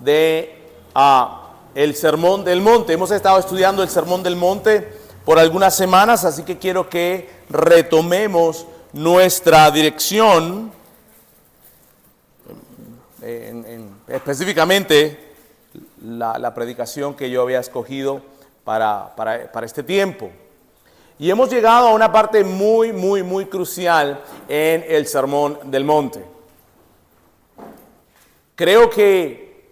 de el Sermón del Monte. Hemos estado estudiando el Sermón del Monte por algunas semanas, así que quiero que retomemos nuestra dirección, específicamente la predicación que yo había escogido para este tiempo. Y hemos llegado a una parte muy crucial en el Sermón del Monte. Creo que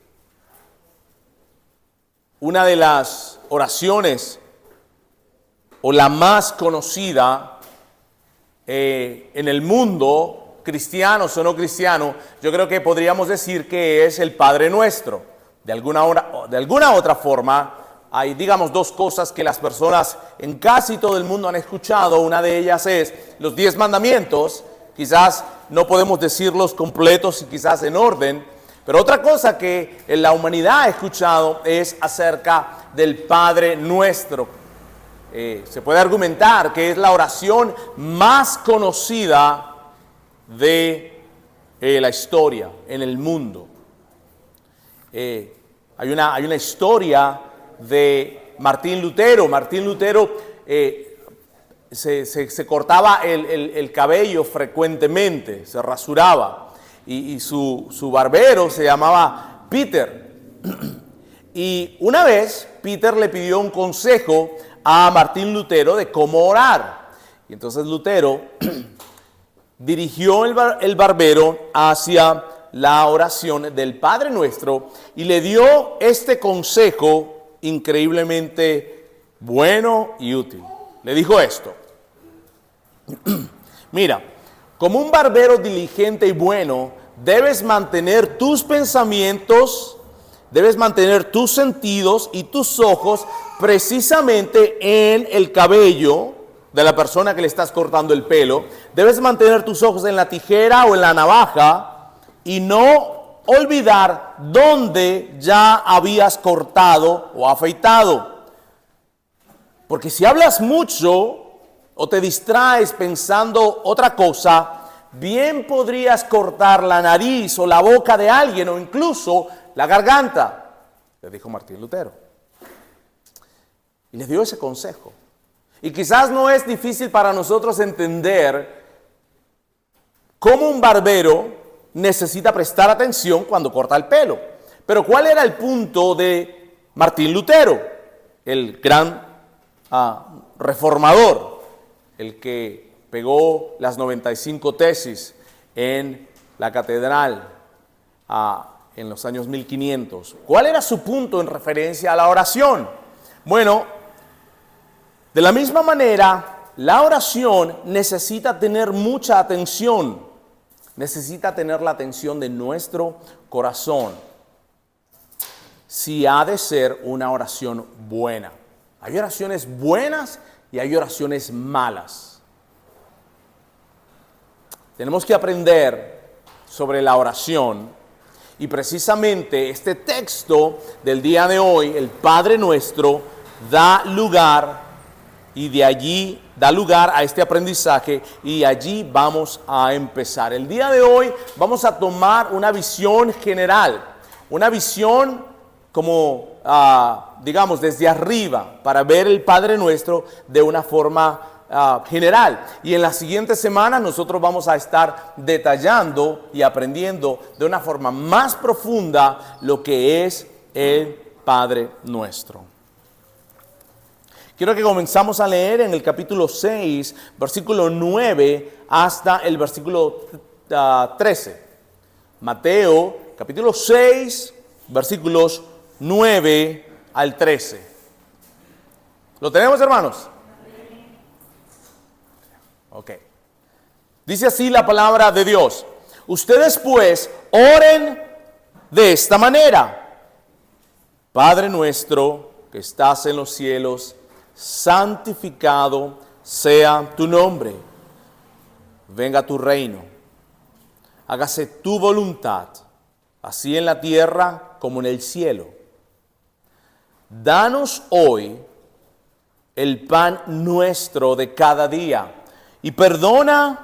una de las oraciones, o la más conocida en el mundo, cristianos o no cristianos, yo creo que podríamos decir que es el Padre Nuestro. De alguna otra forma, hay, digamos, dos cosas que las personas en casi todo el mundo han escuchado. Una de ellas es los 10 mandamientos. Quizás no podemos decirlos completos y quizás en orden, pero otra cosa que en la humanidad ha escuchado es acerca del Padre Nuestro. Se puede argumentar que es la oración más conocida de la historia en el mundo. Hay una historia de Martín Lutero. Martín Lutero se cortaba el cabello frecuentemente, se rasuraba, y su barbero se llamaba Peter. Y una vez Peter le pidió un consejo a Martín Lutero de cómo orar. Y entonces Lutero dirigió el barbero hacia la oración del Padre Nuestro y le dio este consejo increíblemente bueno y útil. Le dijo esto: mira, como un barbero diligente y bueno, debes mantener tus pensamientos, debes mantener tus sentidos y tus ojos precisamente en el cabello de la persona que le estás cortando el pelo. Debes mantener tus ojos en la tijera o en la navaja y no olvidar dónde ya habías cortado o afeitado. Porque si hablas mucho o te distraes pensando otra cosa, bien podrías cortar la nariz o la boca de alguien o incluso la garganta, le dijo Martín Lutero. Y les dio ese consejo. Y quizás no es difícil para nosotros entender cómo un barbero necesita prestar atención cuando corta el pelo. Pero ¿cuál era el punto de Martín Lutero? El gran reformador, el que pegó las 95 tesis en la catedral en los años 1500. ¿Cuál era su punto en referencia a la oración? Bueno, de la misma manera, la oración necesita tener mucha atención, necesita tener la atención de nuestro corazón, si ha de ser una oración buena. Hay oraciones buenas y hay oraciones malas. Tenemos que aprender sobre la oración y precisamente este texto del día de hoy, el Padre Nuestro, da lugar y de allí da lugar a este aprendizaje y allí vamos a empezar. El día de hoy vamos a tomar una visión general, una visión como, digamos, desde arriba, para ver el Padre Nuestro de una forma general. Y en las siguientes semanas nosotros vamos a estar detallando y aprendiendo de una forma más profunda lo que es el Padre Nuestro. Quiero que comenzamos a leer en el capítulo 6, versículo 9 hasta el versículo 13. Mateo, capítulo 6, versículos 9 al 13. ¿Lo tenemos, hermanos? Ok. Dice así la palabra de Dios: ustedes pues oren de esta manera: Padre nuestro que estás en los cielos, santificado sea tu nombre. Venga tu reino. Hágase tu voluntad, así en la tierra como en el cielo. Danos hoy el pan nuestro de cada día y perdónanos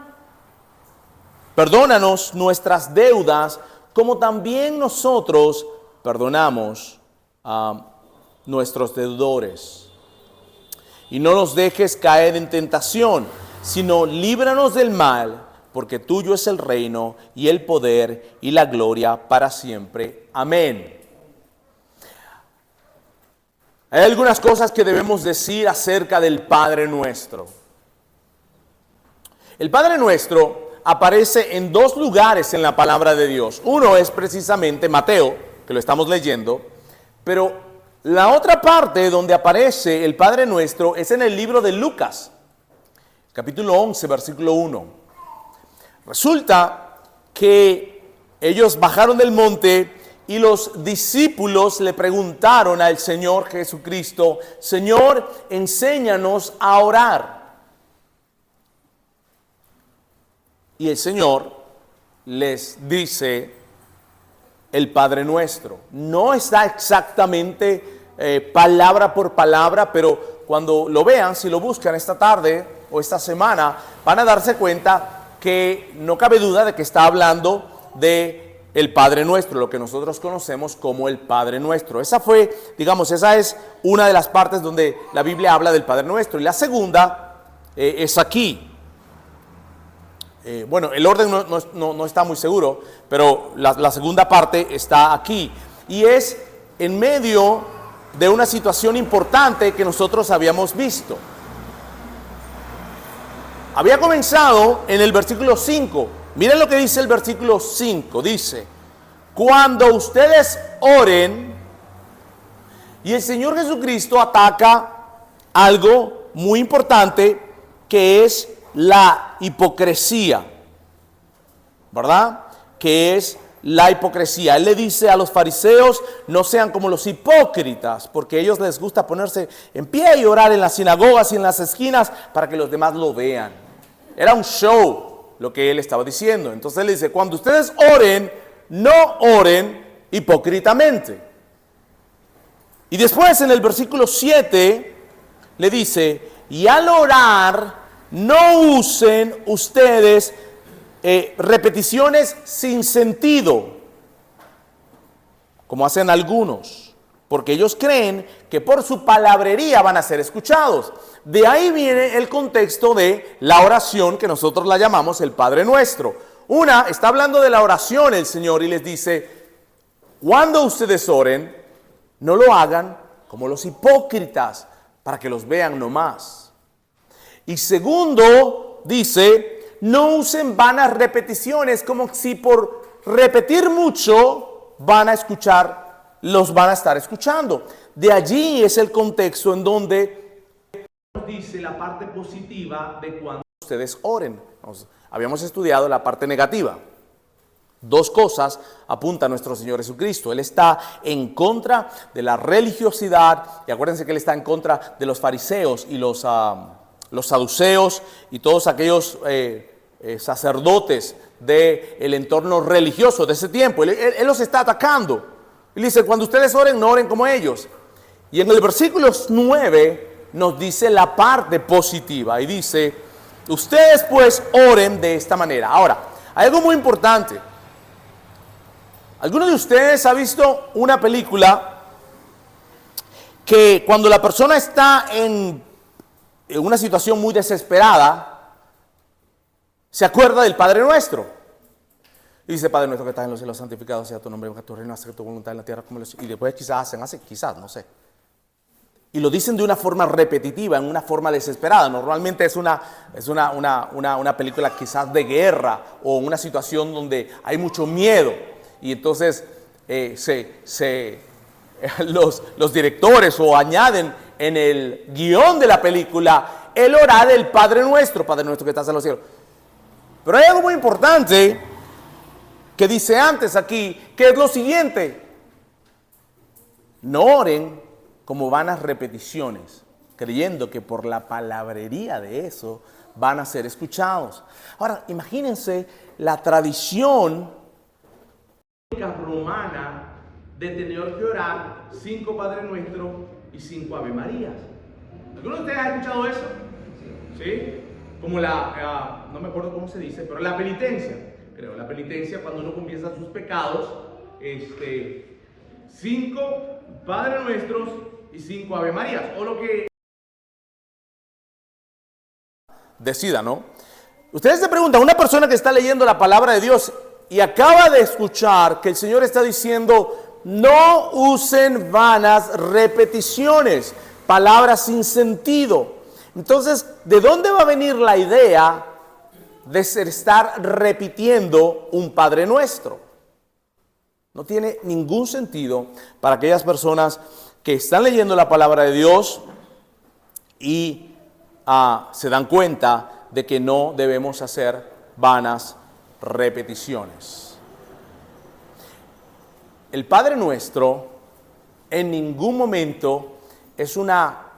nuestras deudas, como también nosotros perdonamos a nuestros deudores. Y no nos dejes caer en tentación, sino líbranos del mal, porque tuyo es el reino y el poder y la gloria para siempre. Amén. Hay algunas cosas que debemos decir acerca del Padre Nuestro. El Padre Nuestro aparece en dos lugares en la palabra de Dios. Uno es precisamente Mateo, que lo estamos leyendo, pero la otra parte donde aparece el Padre Nuestro es en el libro de Lucas, capítulo 11, versículo 1. Resulta que ellos bajaron del monte y los discípulos le preguntaron al Señor Jesucristo: Señor, enséñanos a orar. Y el Señor les dice el Padre Nuestro. No está exactamente palabra por palabra, pero cuando lo vean, si lo buscan esta tarde o esta semana, van a darse cuenta que no cabe duda de que está hablando de el Padre Nuestro, lo que nosotros conocemos como el Padre Nuestro. Esa es una de las partes donde la Biblia habla del Padre Nuestro. Y la segunda es aquí. El orden no está muy seguro, pero la segunda parte está aquí. Y es en medio de una situación importante que nosotros habíamos visto. Había comenzado en el versículo 5. Miren lo que dice el versículo 5. Dice: cuando ustedes oren, y el Señor Jesucristo ataca algo muy importante, que es la hipocresía, ¿verdad? Que es la hipocresía. Él le dice a los fariseos: no sean como los hipócritas, porque a ellos les gusta ponerse en pie y orar en las sinagogas y en las esquinas para que los demás lo vean. Era un show lo que él estaba diciendo. Entonces él dice: cuando ustedes oren, no oren hipócritamente. Y después en el versículo 7 le dice: y al orar, no usen ustedes repeticiones sin sentido, como hacen algunos, porque ellos creen que por su palabrería van a ser escuchados. De ahí viene el contexto de la oración que nosotros la llamamos el Padre Nuestro. Está hablando de la oración el Señor y les dice: cuando ustedes oren, no lo hagan como los hipócritas, para que los vean nomás. Y segundo, dice: no usen vanas repeticiones, como si por repetir mucho los van a estar escuchando. De allí es el contexto en donde nos dice la parte positiva de cuando ustedes oren. Habíamos estudiado la parte negativa. Dos cosas apunta a nuestro Señor Jesucristo. Él está en contra de la religiosidad, y acuérdense que Él está en contra de los fariseos y los saduceos y todos aquellos sacerdotes del entorno religioso de ese tiempo. Él los está atacando. Él dice: cuando ustedes oren, no oren como ellos. Y en el versículo 9 nos dice la parte positiva y dice: ustedes pues oren de esta manera. Ahora, hay algo muy importante. ¿Alguno de ustedes ha visto una película que cuando la persona está en una situación muy desesperada, se acuerda del Padre Nuestro? Y dice: Padre nuestro que estás en los cielos, santificado sea tu nombre, venga tu reino, hágase tu voluntad en la tierra como en los cielos. Y después quizás no sé. Y lo dicen de una forma repetitiva, en una forma desesperada. Normalmente es una película quizás de guerra o una situación donde hay mucho miedo. Y entonces los directores o añaden en el guión de la película el orar del Padre Nuestro que estás en los cielos. Pero hay algo muy importante que dice antes aquí, que es lo siguiente: no oren como vanas repeticiones, creyendo que por la palabrería de eso van a ser escuchados. Ahora, imagínense la tradición romana de tener que orar 5 Padre Nuestro y 5 Ave Marías. ¿Alguno de ustedes ha escuchado eso? ¿Sí? Como no me acuerdo cómo se dice, pero la penitencia. Creo, la penitencia, cuando uno confiesa sus pecados, 5 Padre Nuestros y 5 Ave Marías, o lo que decida, ¿no? Ustedes se preguntan, una persona que está leyendo la palabra de Dios y acaba de escuchar que el Señor está diciendo, no usen vanas repeticiones, palabras sin sentido. Entonces, ¿de dónde va a venir la idea de estar repitiendo un Padre Nuestro? No tiene ningún sentido para aquellas personas que están leyendo la palabra de Dios y se dan cuenta de que no debemos hacer vanas repeticiones. El Padre Nuestro en ningún momento es una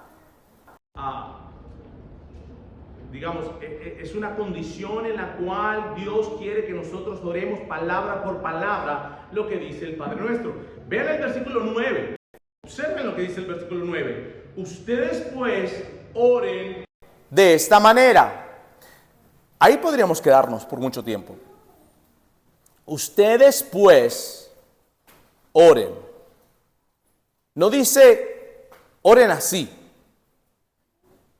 es una condición en la cual Dios quiere que nosotros oremos palabra por palabra lo que dice el Padre Nuestro. Vean el versículo 9. Observen lo que dice el versículo 9. Ustedes pues oren de esta manera. Ahí podríamos quedarnos por mucho tiempo. Ustedes pues oren. No dice oren así.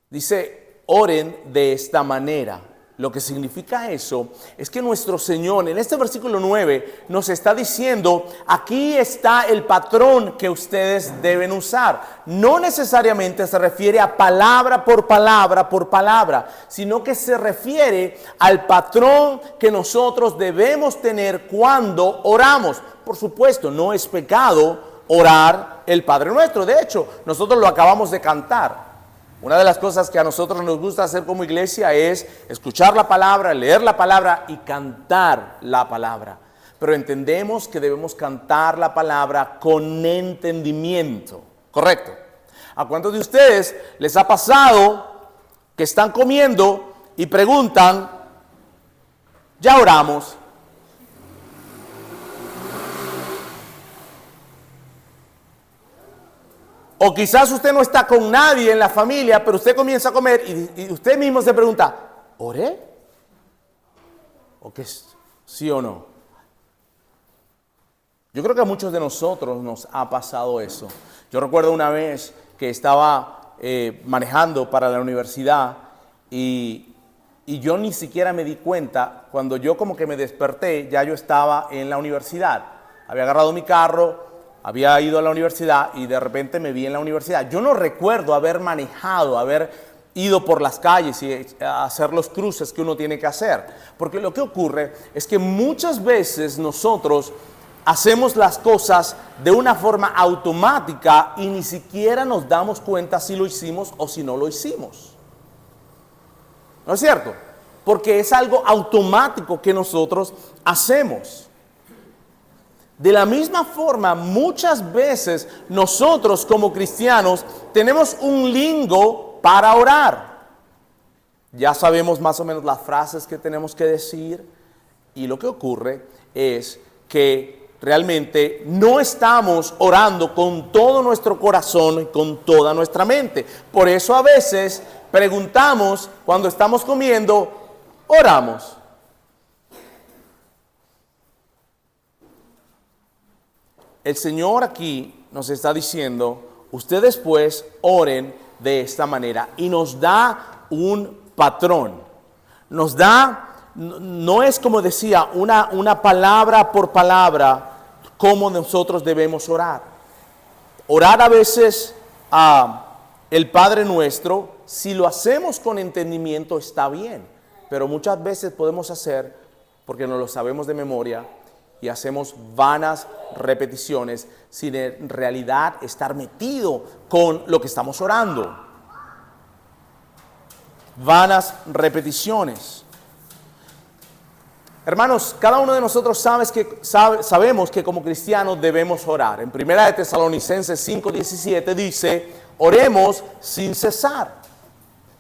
Dice oren de esta manera. Lo que significa eso es que nuestro Señor en este versículo 9 nos está diciendo, aquí está el patrón que ustedes deben usar. No necesariamente se refiere a palabra por palabra, sino que se refiere al patrón que nosotros debemos tener cuando oramos. Por supuesto, no es pecado orar el Padre Nuestro. De hecho, nosotros lo acabamos de cantar. Una de las cosas que a nosotros nos gusta hacer como iglesia es escuchar la palabra, leer la palabra y cantar la palabra. Pero entendemos que debemos cantar la palabra con entendimiento. ¿Correcto? ¿A cuántos de ustedes les ha pasado que están comiendo y preguntan, ya oramos? O quizás usted no está con nadie en la familia, pero usted comienza a comer y usted mismo se pregunta, ¿oré? ¿O qué es? ¿Sí o no? Yo creo que a muchos de nosotros nos ha pasado eso. Yo recuerdo una vez que estaba manejando para la universidad y yo ni siquiera me di cuenta, cuando yo como que me desperté, ya yo estaba en la universidad. Había agarrado mi carro, había ido a la universidad y de repente me vi en la universidad. Yo no recuerdo haber manejado, haber ido por las calles y hacer los cruces que uno tiene que hacer. Porque lo que ocurre es que muchas veces nosotros hacemos las cosas de una forma automática y ni siquiera nos damos cuenta si lo hicimos o si no lo hicimos. ¿No es cierto? Porque es algo automático que nosotros hacemos. De la misma forma, muchas veces nosotros como cristianos tenemos un lingo para orar. Ya sabemos más o menos las frases que tenemos que decir y lo que ocurre es que realmente no estamos orando con todo nuestro corazón y con toda nuestra mente. Por eso a veces preguntamos cuando estamos comiendo, oramos. El Señor aquí nos está diciendo, ustedes pues oren de esta manera y nos da un patrón. Nos da, no es como decía, una palabra por palabra cómo nosotros debemos orar. Orar a veces el Padre Nuestro, si lo hacemos con entendimiento está bien, pero muchas veces podemos hacer, porque no lo sabemos de memoria, y hacemos vanas repeticiones sin en realidad estar metido con lo que estamos orando. Vanas repeticiones. Hermanos, cada uno de nosotros sabemos que como cristianos debemos orar. En 1 de Tesalonicenses 5:17 dice, oremos sin cesar.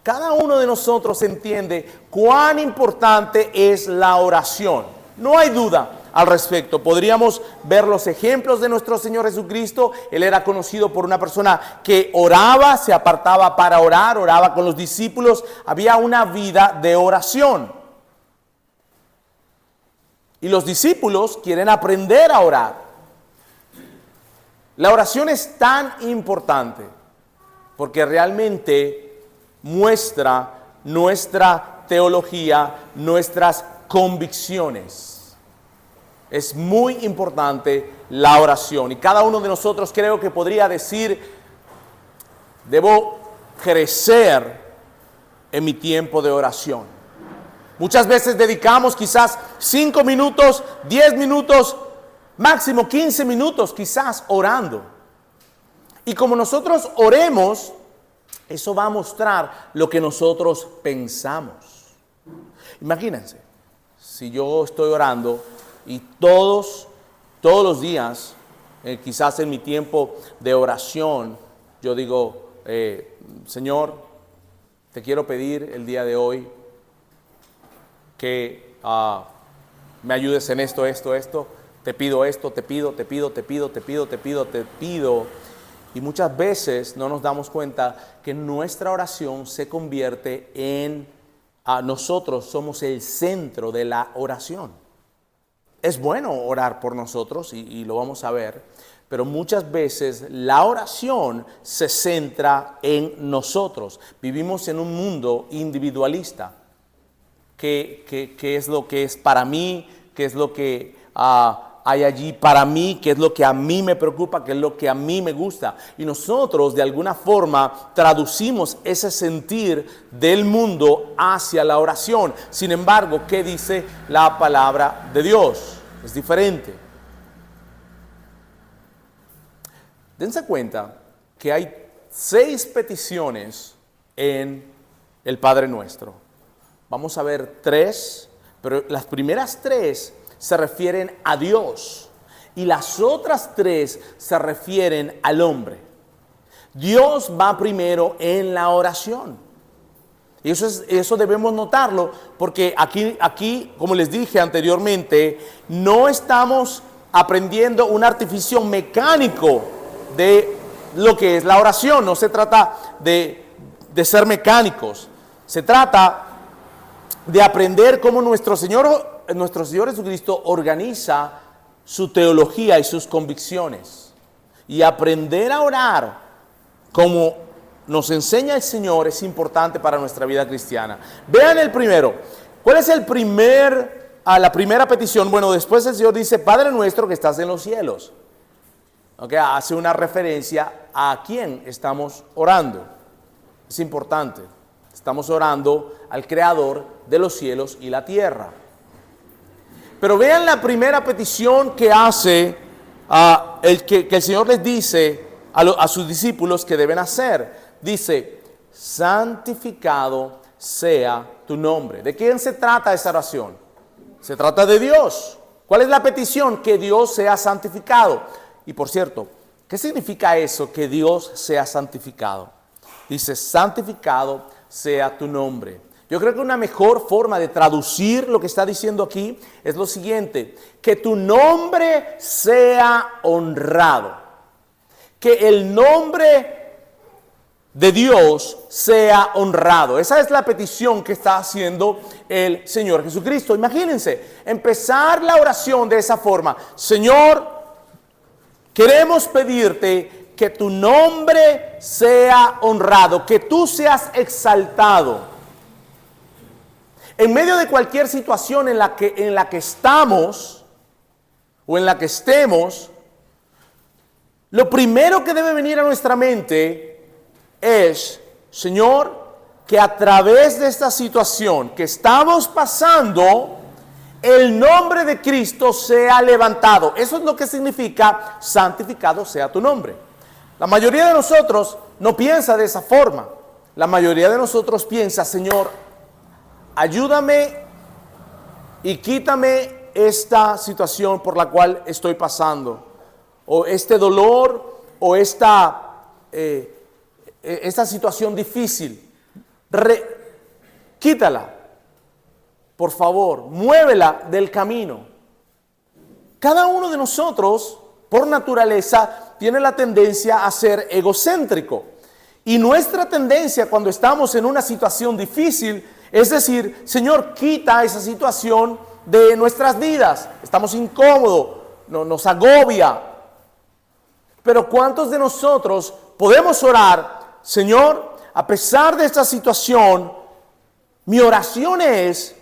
Cada uno de nosotros entiende cuán importante es la oración. No hay duda al respecto. Podríamos ver los ejemplos de nuestro Señor Jesucristo. Él era conocido por una persona que oraba, se apartaba para orar, oraba con los discípulos. Había una vida de oración. Y los discípulos quieren aprender a orar. La oración es tan importante porque realmente muestra nuestra teología, nuestras convicciones. Es muy importante la oración y cada uno de nosotros creo que podría decir, debo crecer en mi tiempo de oración. Muchas veces dedicamos quizás 5 minutos, 10 minutos, máximo 15 minutos quizás orando. Y como nosotros oremos, eso va a mostrar lo que nosotros pensamos. Imagínense, si yo estoy orando y todos los días, quizás en mi tiempo de oración, yo digo, Señor, te quiero pedir el día de hoy que me ayudes en esto, te pido esto, te pido. Y muchas veces no nos damos cuenta que nuestra oración se convierte en, nosotros somos el centro de la oración. Es bueno orar por nosotros y lo vamos a ver, pero muchas veces la oración se centra en nosotros. Vivimos en un mundo individualista. ¿Qué es lo que es para mí? ¿Qué es lo que hay allí para mí? ¿Qué es lo que a mí me preocupa? ¿Qué es lo que a mí me gusta? Y nosotros de alguna forma traducimos ese sentir del mundo hacia la oración. Sin embargo, ¿qué dice la palabra de Dios? Es diferente. Dense cuenta que hay 6 peticiones en el Padre Nuestro. Vamos a ver 3, pero las primeras 3 se refieren a Dios y las otras 3 se refieren al hombre. Dios va primero en la oración. Y eso debemos notarlo porque aquí, como les dije anteriormente, no estamos aprendiendo un artificio mecánico de lo que es la oración. No se trata de ser mecánicos. Se trata de aprender cómo nuestro Señor Jesucristo organiza su teología y sus convicciones. Y aprender a orar como nos enseña el Señor es importante para nuestra vida cristiana. Vean el primero. ¿Cuál es la primera petición? Bueno, después el Señor dice, Padre nuestro que estás en los cielos. Okay, hace una referencia a quién estamos orando. Es importante. Estamos orando al Creador de los cielos y la tierra. Pero vean la primera petición que hace que el Señor les dice a sus discípulos que deben hacer. Dice, santificado sea tu nombre. ¿De quién se trata esa oración? Se trata de Dios. ¿Cuál es la petición? Que Dios sea santificado. Y por cierto, ¿qué significa eso? Que Dios sea santificado. Dice, santificado sea tu nombre. Yo creo que una mejor forma de traducir lo que está diciendo aquí es lo siguiente: que tu nombre sea honrado. Que el nombre de Dios sea honrado. Esa es la petición que está haciendo el Señor Jesucristo. Imagínense, empezar la oración de esa forma. Señor, queremos pedirte que tu nombre sea honrado, que tú seas exaltado. En medio de cualquier situación en la que estamos o en la que estemos, lo primero que debe venir a nuestra mente es, Señor, que a través de esta situación que estamos pasando, el nombre de Cristo sea levantado. Eso es lo que significa santificado sea tu nombre. La mayoría de nosotros no piensa de esa forma. La mayoría de nosotros piensa, Señor, ayúdame y quítame esta situación por la cual estoy pasando, o este dolor, o esta situación difícil. Quítala, por favor, muévela del camino. Cada uno de nosotros, por naturaleza, tiene la tendencia a ser egocéntrico. Y nuestra tendencia cuando estamos en una situación difícil es decir, Señor, quita esa situación de nuestras vidas. Estamos incómodos, nos agobia. Pero ¿cuántos de nosotros podemos orar? Señor, a pesar de esta situación, mi oración es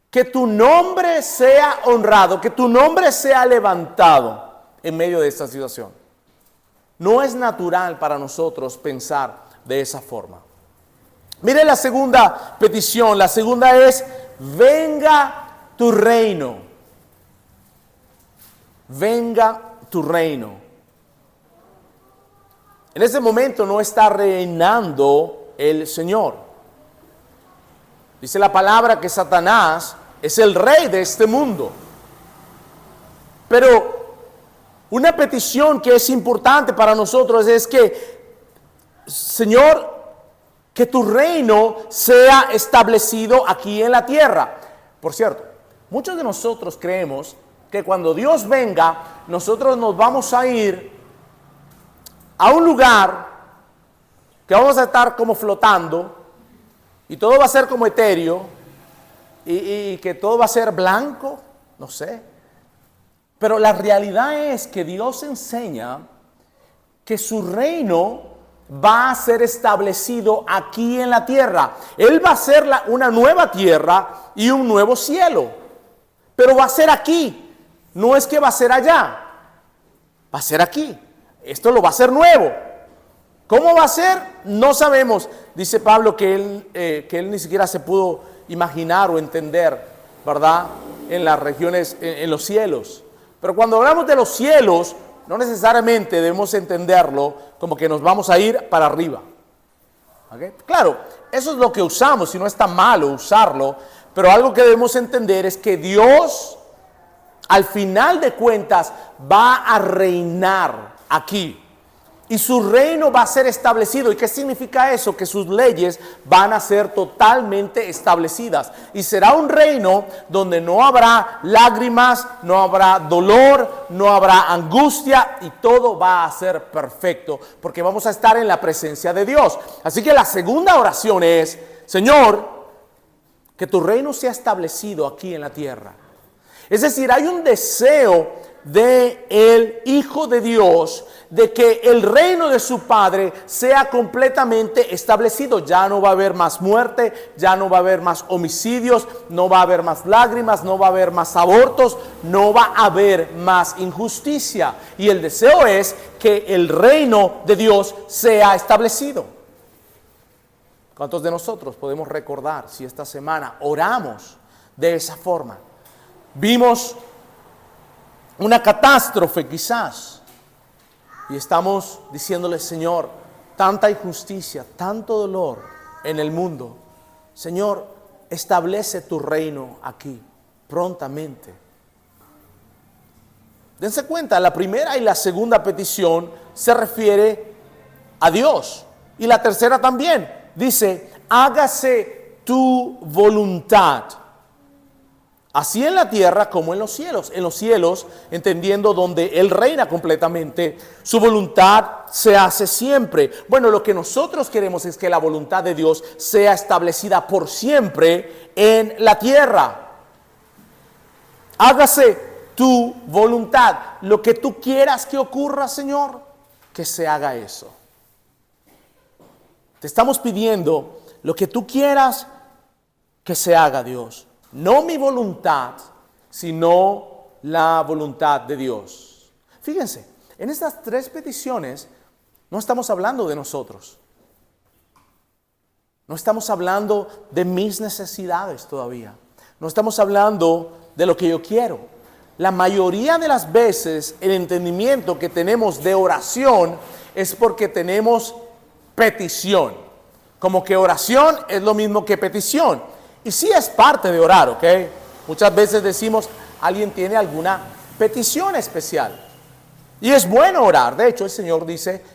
que tu nombre sea honrado, que tu nombre sea levantado en medio de esta situación. No es natural para nosotros pensar de esa forma. Mire la segunda petición. La segunda es: venga tu reino. Venga tu reino. En ese momento no está reinando el Señor. Dice la palabra que Satanás es el rey de este mundo. Pero una petición que es importante para nosotros es que, Señor, que tu reino sea establecido aquí en la tierra. Por cierto, muchos de nosotros creemos que cuando Dios venga, nosotros nos vamos a ir a un lugar que vamos a estar como flotando y todo va a ser como etéreo y que todo va a ser blanco, no sé. Pero la realidad es que Dios enseña que su reino va a ser establecido aquí en la tierra. Él va a hacer una nueva tierra y un nuevo cielo. Pero va a ser aquí. No es que va a ser allá. Va a ser aquí. Esto lo va a hacer nuevo. ¿Cómo va a ser? No sabemos. Dice Pablo que él ni siquiera se pudo imaginar o entender, ¿verdad? En las regiones, en los cielos. Pero cuando hablamos de los cielos, no necesariamente debemos entenderlo como que nos vamos a ir para arriba. ¿Okay? Claro, eso es lo que usamos, y no está malo usarlo, pero algo que debemos entender es que Dios, al final de cuentas, va a reinar aquí. Y su reino va a ser establecido. ¿Y qué significa eso? Que sus leyes van a ser totalmente establecidas. Y será un reino donde no habrá lágrimas, no habrá dolor, no habrá angustia, y todo va a ser perfecto, porque vamos a estar en la presencia de Dios. Así que la segunda oración es: Señor, que tu reino sea establecido aquí en la tierra. Es decir, hay un deseo de el Hijo de Dios de que el reino de su Padre sea completamente establecido. Ya no va a haber más muerte, ya no va a haber más homicidios, no va a haber más lágrimas, no va a haber más abortos, no va a haber más injusticia. Y el deseo es que el reino de Dios sea establecido. ¿Cuántos de nosotros podemos recordar si esta semana oramos de esa forma? Vimos una catástrofe quizás y estamos diciéndole: Señor, tanta injusticia, tanto dolor en el mundo. Señor, establece tu reino aquí prontamente. Dense cuenta, la primera y la segunda petición se refiere a Dios, y la tercera también. Dice: hágase tu voluntad, así en la tierra como en los cielos. En los cielos, entendiendo donde Él reina completamente, su voluntad se hace siempre. Bueno, lo que nosotros queremos es que la voluntad de Dios sea establecida por siempre en la tierra. Hágase tu voluntad. Lo que tú quieras que ocurra, Señor, que se haga eso. Te estamos pidiendo lo que tú quieras que se haga, Dios. No mi voluntad, sino la voluntad de Dios. Fíjense, en estas tres peticiones no estamos hablando de nosotros. No estamos hablando de mis necesidades todavía. No estamos hablando de lo que yo quiero. La mayoría de las veces el entendimiento que tenemos de oración es porque tenemos petición. Como que oración es lo mismo que petición. Y sí es parte de orar, ¿ok? Muchas veces decimos: alguien tiene alguna petición especial. Y es bueno orar. De hecho, el Señor dice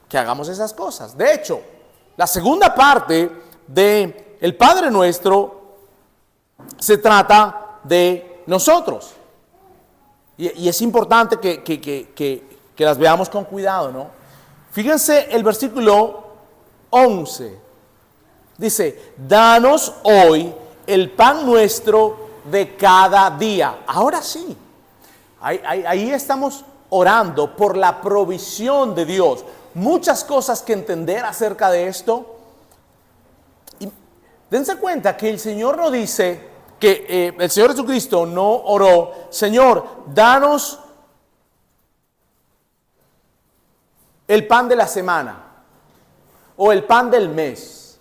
que hagamos esas cosas. De hecho, la segunda parte de el Padre Nuestro se trata de nosotros. Y es importante que las veamos con cuidado, ¿no? Fíjense el versículo 11. Dice: danos hoy el pan nuestro de cada día. Ahora sí, ahí estamos orando por la provisión de Dios. Muchas cosas que entender acerca de esto. Y dense cuenta que el Señor no dice que el Señor Jesucristo no oró, Señor, danos el pan de la semana o el pan del mes,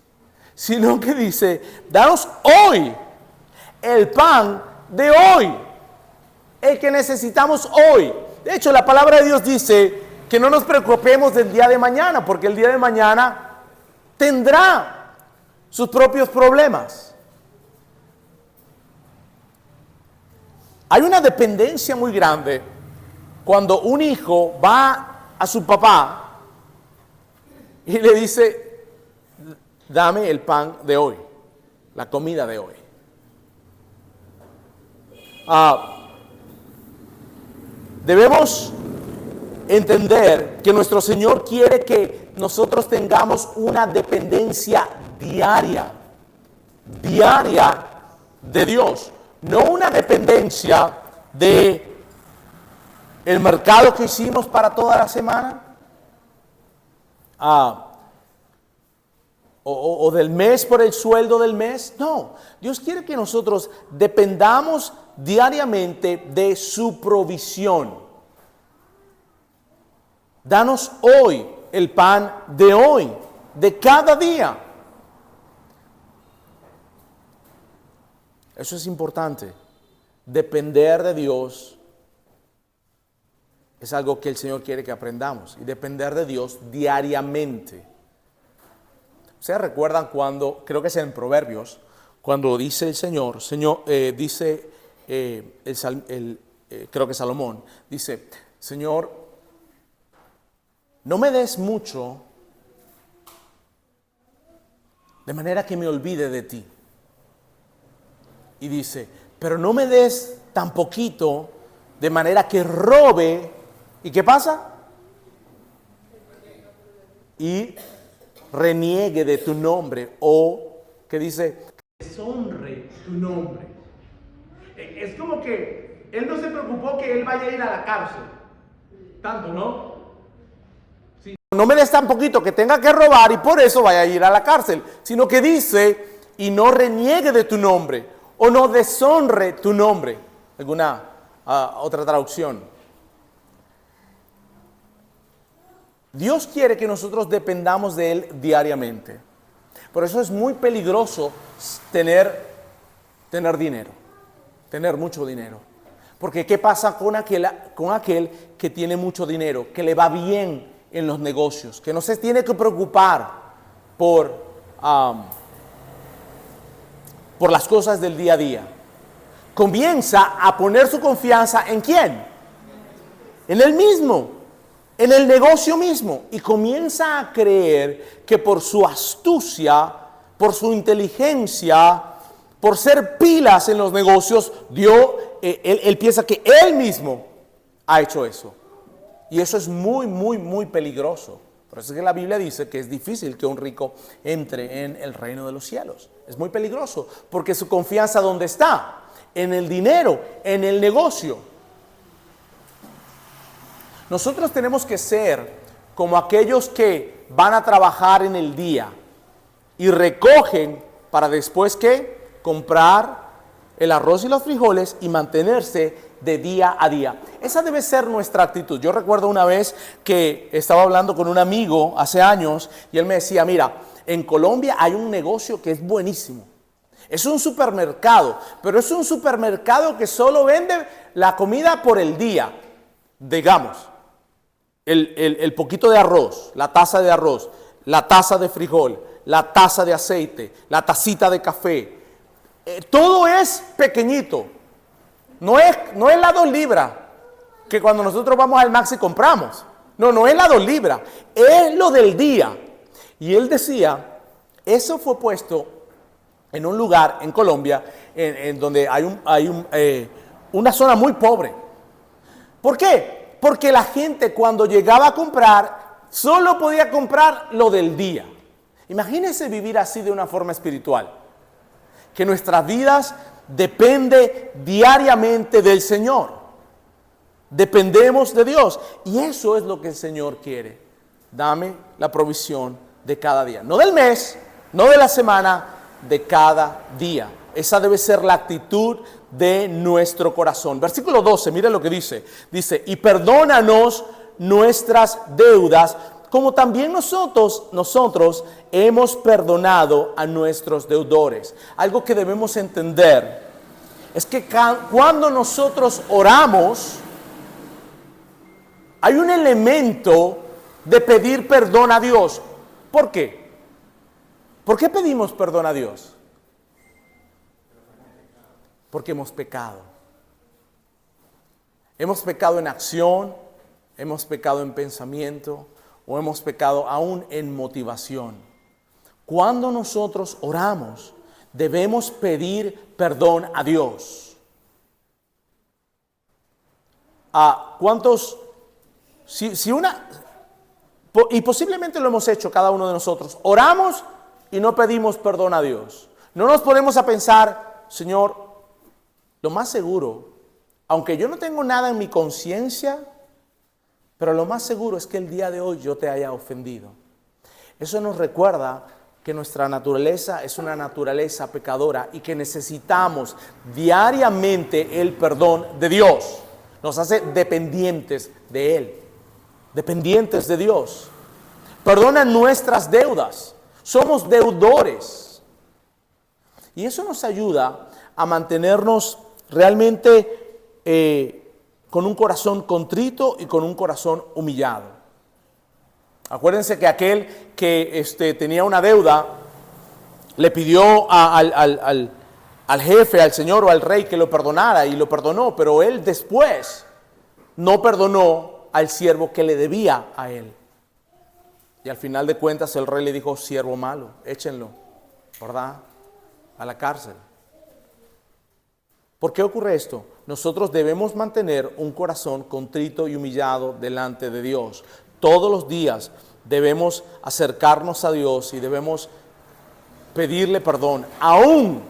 sino que dice, danos hoy el pan de hoy, el que necesitamos hoy. De hecho, la palabra de Dios dice que no nos preocupemos del día de mañana, porque el día de mañana tendrá sus propios problemas. Hay una dependencia muy grande cuando un hijo va a su papá y le dice, dame el pan de hoy, la comida de hoy. Debemos entender que nuestro Señor quiere que nosotros tengamos una dependencia diaria de Dios. No una dependencia de el mercado que hicimos para toda la semana, o del mes por el sueldo del mes. No, Dios quiere que nosotros dependamos diariamente de su provisión. Danos hoy el pan de hoy, de cada día. Eso es importante. Depender de Dios es algo que el Señor quiere que aprendamos. Y depender de Dios diariamente. ¿Ustedes recuerdan cuando, creo que es en Proverbios, cuando dice el Señor, dice creo que Salomón, dice, Señor, no me des mucho de manera que me olvide de ti. Y dice, pero no me des tan poquito de manera que robe. ¿Y qué pasa? Y reniegue de tu nombre. O que dice, deshonre tu nombre. Es como que Él no se preocupó que Él vaya a ir a la cárcel. Tanto, ¿no? Sí. No me des tan poquito que tenga que robar y por eso vaya a ir a la cárcel. Sino que dice, y no reniegue de tu nombre. O no deshonre tu nombre. ¿Alguna otra traducción? Dios quiere que nosotros dependamos de Él diariamente. Por eso es muy peligroso tener dinero. Tener mucho dinero. Porque ¿qué pasa con aquel que tiene mucho dinero? Que le va bien en los negocios. Que no se tiene que preocupar por las cosas del día a día. Comienza a poner su confianza ¿en quién? En él mismo, en el negocio mismo. Y comienza a creer que por su astucia, por su inteligencia, por ser pilas en los negocios, él piensa que él mismo ha hecho eso. Y eso es muy, muy, muy peligroso. Por eso es que la Biblia dice que es difícil que un rico entre en el reino de los cielos. Es muy peligroso, porque su confianza ¿dónde está? En el dinero, en el negocio. Nosotros tenemos que ser como aquellos que van a trabajar en el día y recogen para después ¿qué? Comprar el arroz y los frijoles y mantenerse de día a día. Esa debe ser nuestra actitud. Yo recuerdo una vez que estaba hablando con un amigo hace años y él me decía, mira, en Colombia hay un negocio que es buenísimo. Es un supermercado, pero es un supermercado que solo vende la comida por el día. Digamos, el poquito de arroz, la taza de arroz, la taza de frijol, la taza de aceite, la tacita de café. Todo es pequeñito. No es la 2 libras que cuando nosotros vamos al Maxi compramos. No es la 2 libras. Es lo del día. Y él decía, eso fue puesto en un lugar en Colombia en donde hay una zona muy pobre. ¿Por qué? Porque la gente cuando llegaba a comprar solo podía comprar lo del día. Imagínense vivir así de una forma espiritual. Que nuestras vidas depende diariamente del Señor. Dependemos de Dios. Y eso es lo que el Señor quiere. Dame la provisión de cada día. No del mes, no de la semana, de cada día. Esa debe ser la actitud de nuestro corazón. Versículo 12, mire lo que dice. Dice, y perdónanos nuestras deudas, como también nosotros hemos perdonado a nuestros deudores. Algo que debemos entender es que cuando nosotros oramos, hay un elemento de pedir perdón a Dios. ¿Por qué? ¿Por qué pedimos perdón a Dios? Porque hemos pecado. Hemos pecado en acción, hemos pecado en pensamiento, o hemos pecado aún en motivación. Cuando nosotros oramos, debemos pedir perdón a Dios. ¿Cuántos? Y posiblemente lo hemos hecho cada uno de nosotros. Oramos y no pedimos perdón a Dios. No nos ponemos a pensar, Señor, lo más seguro, aunque yo no tengo nada en mi conciencia, pero lo más seguro es que el día de hoy yo te haya ofendido. Eso nos recuerda que nuestra naturaleza es una naturaleza pecadora y que necesitamos diariamente el perdón de Dios. Nos hace dependientes de Él, dependientes de Dios. Perdona nuestras deudas. Somos deudores. Y eso nos ayuda a mantenernos realmente con un corazón contrito y con un corazón humillado. Acuérdense que aquel que tenía una deuda le pidió al jefe, al señor o al rey que lo perdonara y lo perdonó, pero él después no perdonó al siervo que le debía a él. Y al final de cuentas el rey le dijo, siervo malo, échenlo, ¿verdad?, a la cárcel. ¿Por qué ocurre esto? Nosotros debemos mantener un corazón contrito y humillado delante de Dios. Todos los días debemos acercarnos a Dios y debemos pedirle perdón, aun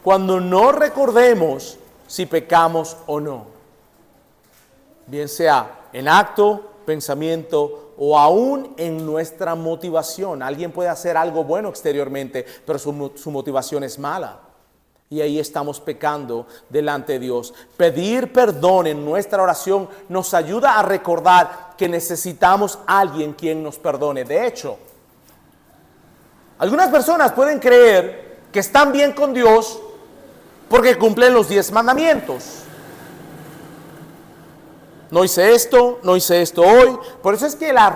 cuando no recordemos si pecamos o no. Bien sea en acto, pensamiento o aún en nuestra motivación. Alguien puede hacer algo bueno exteriormente, pero su motivación es mala. Y ahí estamos pecando delante de Dios. Pedir perdón en nuestra oración nos ayuda a recordar que necesitamos a alguien quien nos perdone. De hecho, algunas personas pueden creer que están bien con Dios porque cumplen los 10 mandamientos. No hice esto hoy. Por eso es que la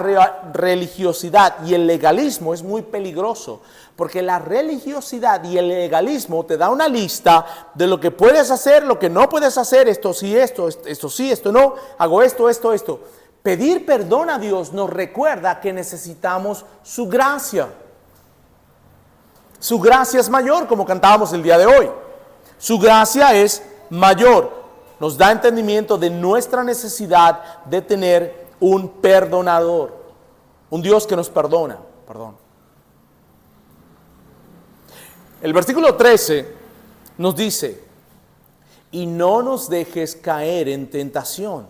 religiosidad y el legalismo es muy peligroso. Porque la religiosidad y el legalismo te da una lista de lo que puedes hacer, lo que no puedes hacer, esto sí, esto no, hago esto. Pedir perdón a Dios nos recuerda que necesitamos su gracia. Su gracia es mayor, como cantábamos el día de hoy. Su gracia es mayor. Nos da entendimiento de nuestra necesidad de tener un perdonador. Un Dios que nos perdona. El versículo 13 nos dice, y no nos dejes caer en tentación,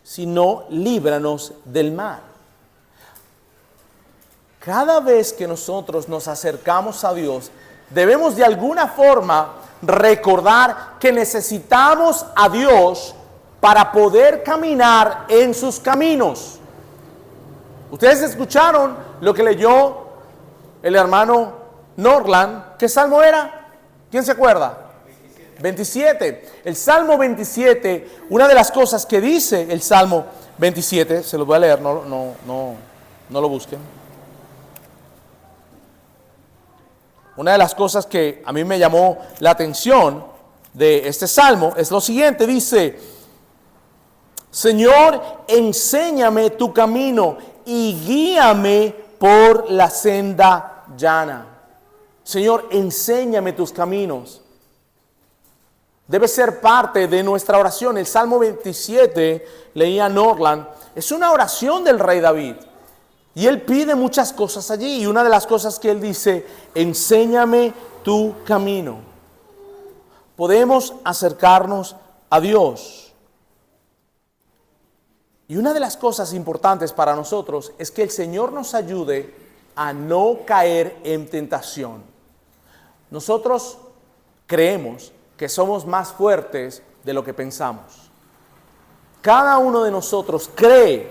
sino líbranos del mal. Cada vez que nosotros nos acercamos a Dios, debemos de alguna forma recordar que necesitamos a Dios para poder caminar en sus caminos. Ustedes escucharon lo que leyó el hermano Norland. ¿Qué salmo era? ¿Quién se acuerda? 27. El Salmo 27, una de las cosas que dice el Salmo 27, se los voy a leer, no lo busquen. Una de las cosas que a mí me llamó la atención de este salmo es lo siguiente, dice, Señor, enséñame tu camino y guíame por la senda llana. Señor, enséñame tus caminos. Debe ser parte de nuestra oración. El Salmo 27, leía Norland, es una oración del rey David. Y él pide muchas cosas allí. Y una de las cosas que él dice, enséñame tu camino. Podemos acercarnos a Dios. Y una de las cosas importantes para nosotros es que el Señor nos ayude a no caer en tentación. Nosotros creemos que somos más fuertes de lo que pensamos. Cada uno de nosotros cree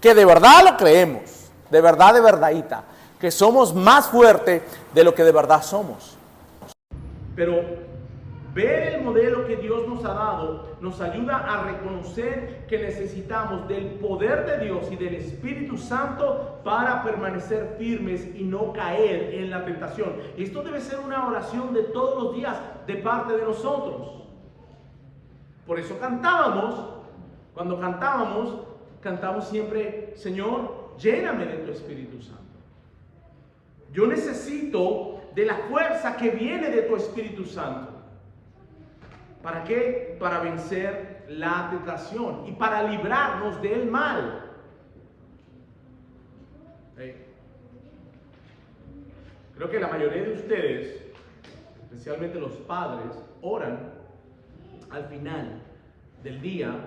que de verdad lo creemos, de verdadita, que somos más fuertes de lo que de verdad somos. Pero ver el modelo que Dios nos ha dado nos ayuda a reconocer que necesitamos del poder de Dios y del Espíritu Santo para permanecer firmes y no caer en la tentación. Esto debe ser una oración de todos los días de parte de nosotros. Por eso cuando cantamos siempre: Señor, lléname de tu Espíritu Santo. Yo necesito de la fuerza que viene de tu Espíritu Santo. ¿Para qué? Para vencer la tentación y para librarnos del mal. Creo que la mayoría de ustedes, especialmente los padres, oran al final del día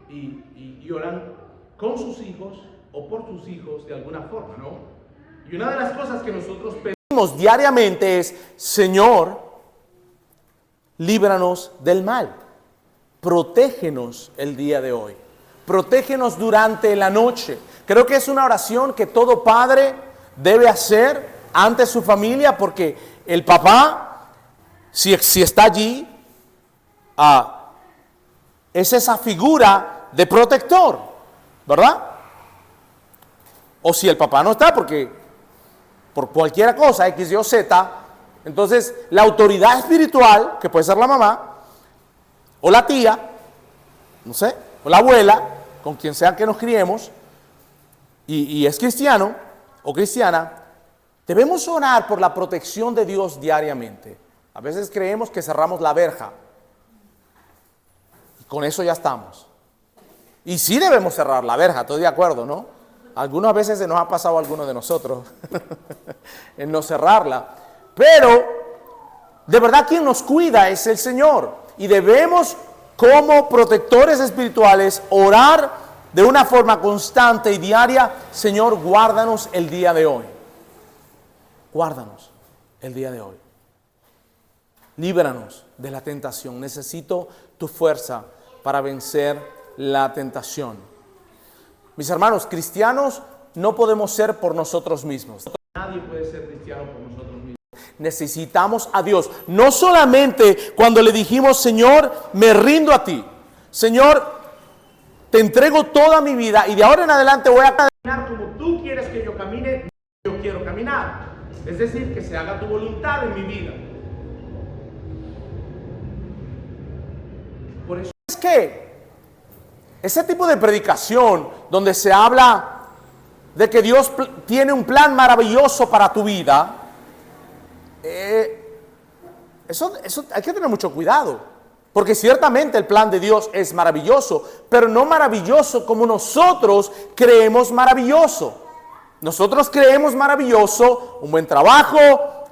y oran con sus hijos o por sus hijos de alguna forma, ¿no? Y una de las cosas que nosotros pedimos diariamente es: Señor, líbranos del mal, protégenos el día de hoy, protégenos durante la noche. Creo que es una oración que todo padre debe hacer ante su familia, porque el papá, si está allí, es esa figura de protector, ¿verdad? O si el papá no está, porque por cualquier cosa, X, Y o Z, entonces la autoridad espiritual, que puede ser la mamá, o la tía, no sé, o la abuela, con quien sea que nos criemos, y es cristiano o cristiana, debemos orar por la protección de Dios diariamente. A veces creemos que cerramos la verja, y con eso ya estamos. Y sí debemos cerrar la verja, estoy de acuerdo, ¿no? Algunas veces se nos ha pasado a algunos de nosotros en no cerrarla. Pero, de verdad, quien nos cuida es el Señor. Y debemos, como protectores espirituales, orar de una forma constante y diaria: Señor, guárdanos el día de hoy. Guárdanos el día de hoy. Líbranos de la tentación. Necesito tu fuerza para vencer la tentación. Mis hermanos, cristianos no podemos ser por nosotros mismos. Nadie puede ser cristiano por nosotros mismos. Necesitamos a Dios. No solamente cuando le dijimos: Señor, me rindo a ti. Señor, te entrego toda mi vida y de ahora en adelante voy a caminar como tú quieres que yo camine. Yo quiero caminar. Es decir, que se haga tu voluntad en mi vida. Por eso es que ese tipo de predicación donde se habla de que Dios tiene un plan maravilloso para tu vida, eso hay que tener mucho cuidado, porque ciertamente el plan de Dios es maravilloso, pero no maravilloso como nosotros creemos maravilloso. Nosotros creemos maravilloso un buen trabajo,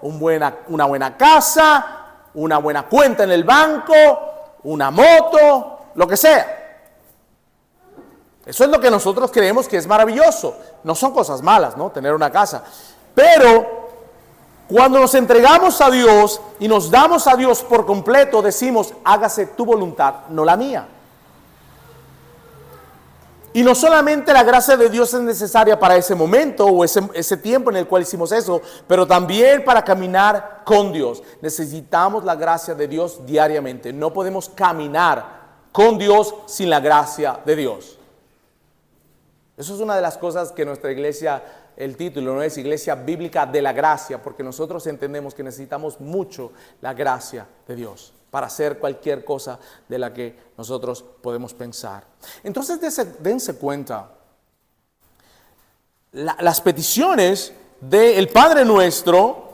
una buena casa, una buena cuenta en el banco, una moto, lo que sea. Eso es lo que nosotros creemos que es maravilloso. No son cosas malas, ¿no? Tener una casa. Pero cuando nos entregamos a Dios y nos damos a Dios por completo, decimos: hágase tu voluntad, no la mía. Y no solamente la gracia de Dios es necesaria para ese momento o ese tiempo en el cual hicimos eso, pero también para caminar con Dios. Necesitamos la gracia de Dios diariamente. No podemos caminar con Dios sin la gracia de Dios. Eso es una de las cosas que nuestra iglesia, el título no es Iglesia Bíblica de la Gracia, porque nosotros entendemos que necesitamos mucho la gracia de Dios para hacer cualquier cosa de la que nosotros podemos pensar. Entonces dense cuenta, las peticiones del Padre Nuestro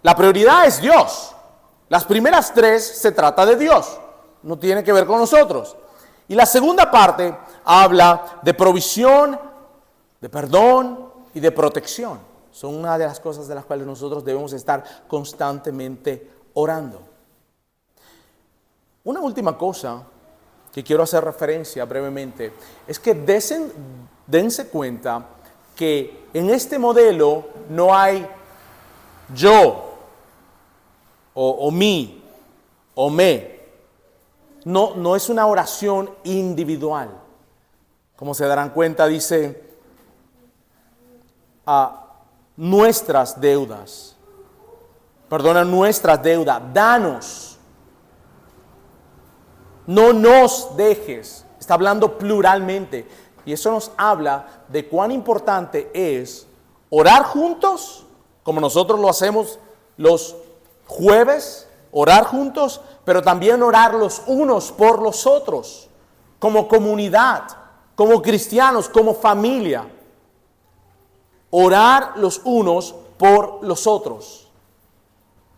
la prioridad es Dios. Las primeras tres se trata de Dios, no tiene que ver con nosotros. Y la segunda parte habla de provisión, de perdón y de protección. Son una de las cosas de las cuales nosotros debemos estar constantemente orando. Una última cosa que quiero hacer referencia brevemente es que dense cuenta que en este modelo no hay yo o mí o me. No es una oración individual. Como se darán cuenta, dice nuestras deudas. Perdona nuestras deudas. Danos. No nos dejes. Está hablando pluralmente. Y eso nos habla de cuán importante es orar juntos, como nosotros lo hacemos los jueves, orar juntos, pero también orar los unos por los otros, como comunidad, como cristianos, como familia. Orar los unos por los otros.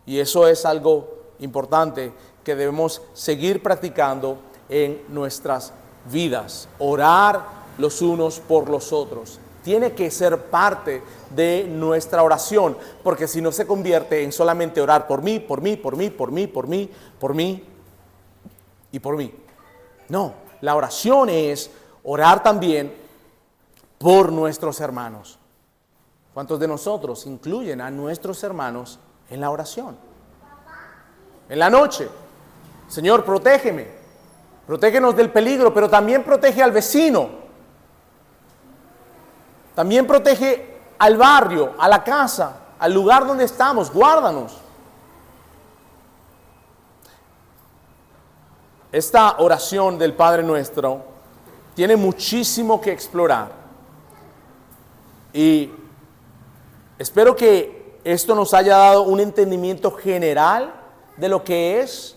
Y eso es algo importante que debemos seguir practicando en nuestras vidas. Orar los unos por los otros. Tiene que ser parte de nuestra oración, porque si no se convierte en solamente orar por mí, por mí, por mí, por mí, por mí, por mí y por mí. No, la oración es orar también por nuestros hermanos. ¿Cuántos de nosotros incluyen a nuestros hermanos en la oración? En la noche, Señor, protégeme, protégenos del peligro, pero también protege al vecino. También protege al barrio, a la casa, al lugar donde estamos, guárdanos. Esta oración del Padre Nuestro tiene muchísimo que explorar. Y espero que esto nos haya dado un entendimiento general de lo que es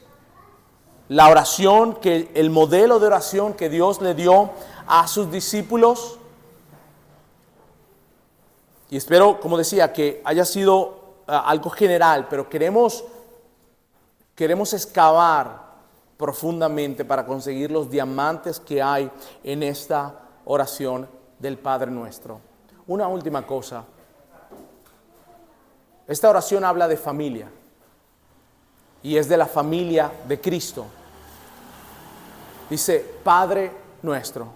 la oración, el modelo de oración que Dios le dio a sus discípulos. Y espero, como decía, que haya sido algo general, pero queremos excavar profundamente para conseguir los diamantes que hay en esta oración del Padre Nuestro. Una última cosa. Esta oración habla de familia y es de la familia de Cristo. Dice Padre Nuestro.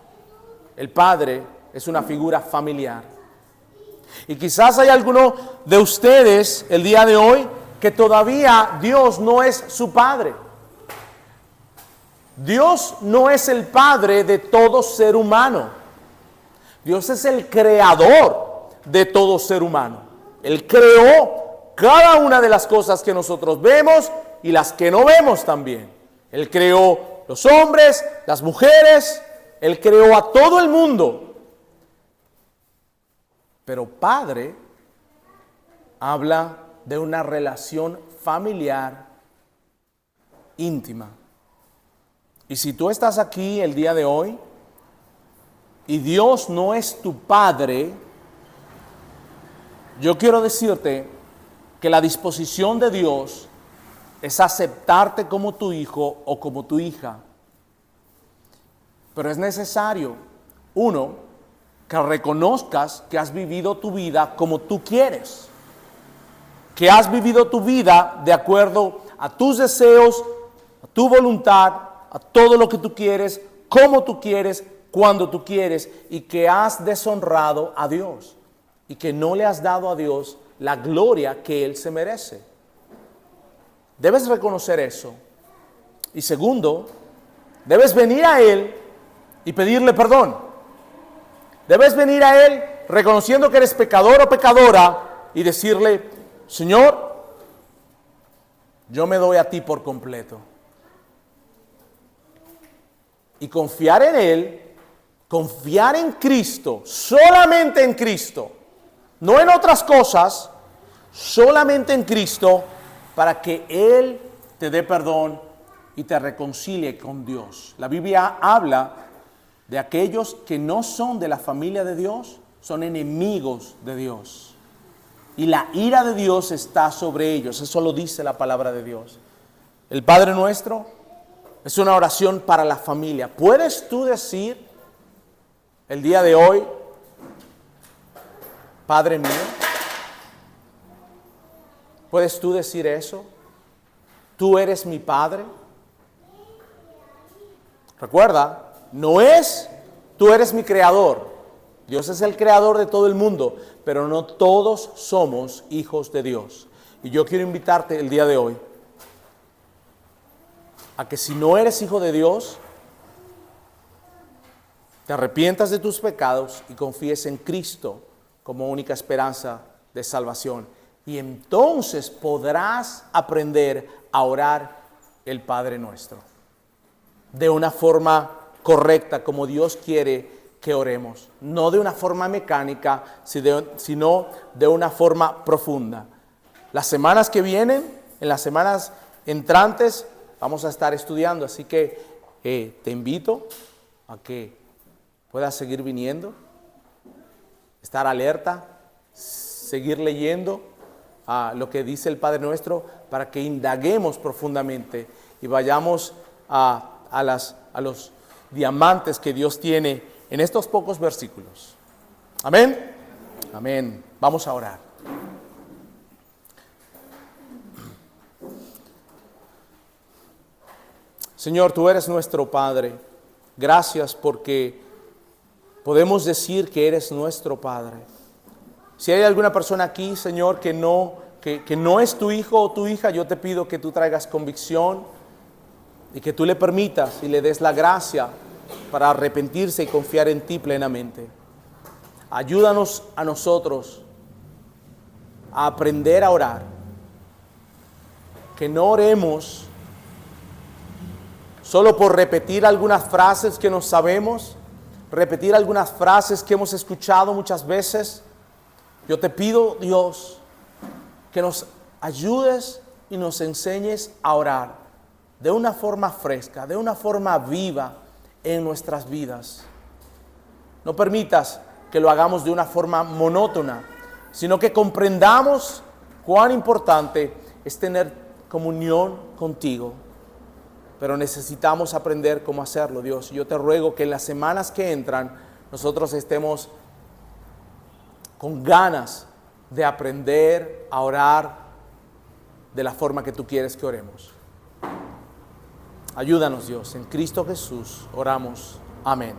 El Padre es una figura familiar. Y quizás hay alguno de ustedes el día de hoy que todavía Dios no es su Padre. Dios no es el Padre de todo ser humano. Dios es el creador de todo ser humano. Él creó cada una de las cosas que nosotros vemos y las que no vemos también. Él creó los hombres, las mujeres, Él creó a todo el mundo. Pero Padre habla de una relación familiar íntima. Y si tú estás aquí el día de hoy y Dios no es tu Padre, yo quiero decirte que la disposición de Dios es aceptarte como tu hijo o como tu hija. Pero es necesario, uno, que reconozcas que has vivido tu vida como tú quieres, que has vivido tu vida de acuerdo a tus deseos, a tu voluntad, a todo lo que tú quieres, como tú quieres, cuando tú quieres, y que has deshonrado a Dios y que no le has dado a Dios la gloria que Él se merece. Debes reconocer eso. Y segundo, debes venir a Él y pedirle perdón. Debes venir a Él reconociendo que eres pecador o pecadora y decirle, Señor, yo me doy a ti por completo. Y confiar en Él, confiar en Cristo, solamente en Cristo, no en otras cosas, solamente en Cristo, para que Él te dé perdón y te reconcilie con Dios. La Biblia habla de aquellos que no son de la familia de Dios, son enemigos de Dios. Y la ira de Dios está sobre ellos. Eso lo dice la palabra de Dios. El Padre Nuestro es una oración para la familia. ¿Puedes tú decir el día de hoy, Padre mío? ¿Puedes tú decir eso? ¿Tú eres mi Padre? Recuerda, tú eres mi creador. Dios es el creador de todo el mundo, pero no todos somos hijos de Dios. Y yo quiero invitarte el día de hoy a que si no eres hijo de Dios, te arrepientas de tus pecados y confíes en Cristo como única esperanza de salvación. Y entonces podrás aprender a orar el Padre Nuestro de una forma correcta, como Dios quiere que oremos. No de una forma mecánica, sino de una forma profunda. Las semanas que vienen, en las semanas entrantes, vamos a estar estudiando. Así que te invito a que puedas seguir viniendo, estar alerta, seguir leyendo lo que dice el Padre Nuestro, para que indaguemos profundamente y vayamos a los diamantes que Dios tiene en estos pocos versículos. Amén. Amén. Vamos a orar. Señor, tú eres nuestro Padre. Gracias porque podemos decir que eres nuestro Padre. Si hay alguna persona aquí, Señor, que no es tu hijo o tu hija, yo te pido que tú traigas convicción y que tú le permitas y le des la gracia para arrepentirse y confiar en ti plenamente. Ayúdanos a nosotros a aprender a orar. Que no oremos solo por repetir algunas frases que nos sabemos, repetir algunas frases que hemos escuchado muchas veces. Yo te pido, Dios, que nos ayudes y nos enseñes a orar de una forma fresca, de una forma viva en nuestras vidas. No permitas que lo hagamos de una forma monótona, sino que comprendamos cuán importante es tener comunión contigo. Pero necesitamos aprender cómo hacerlo, Dios. Yo te ruego que en las semanas que entran nosotros estemos con ganas de aprender a orar de la forma que tú quieres que oremos. Ayúdanos, Dios. En Cristo Jesús oramos. Amén.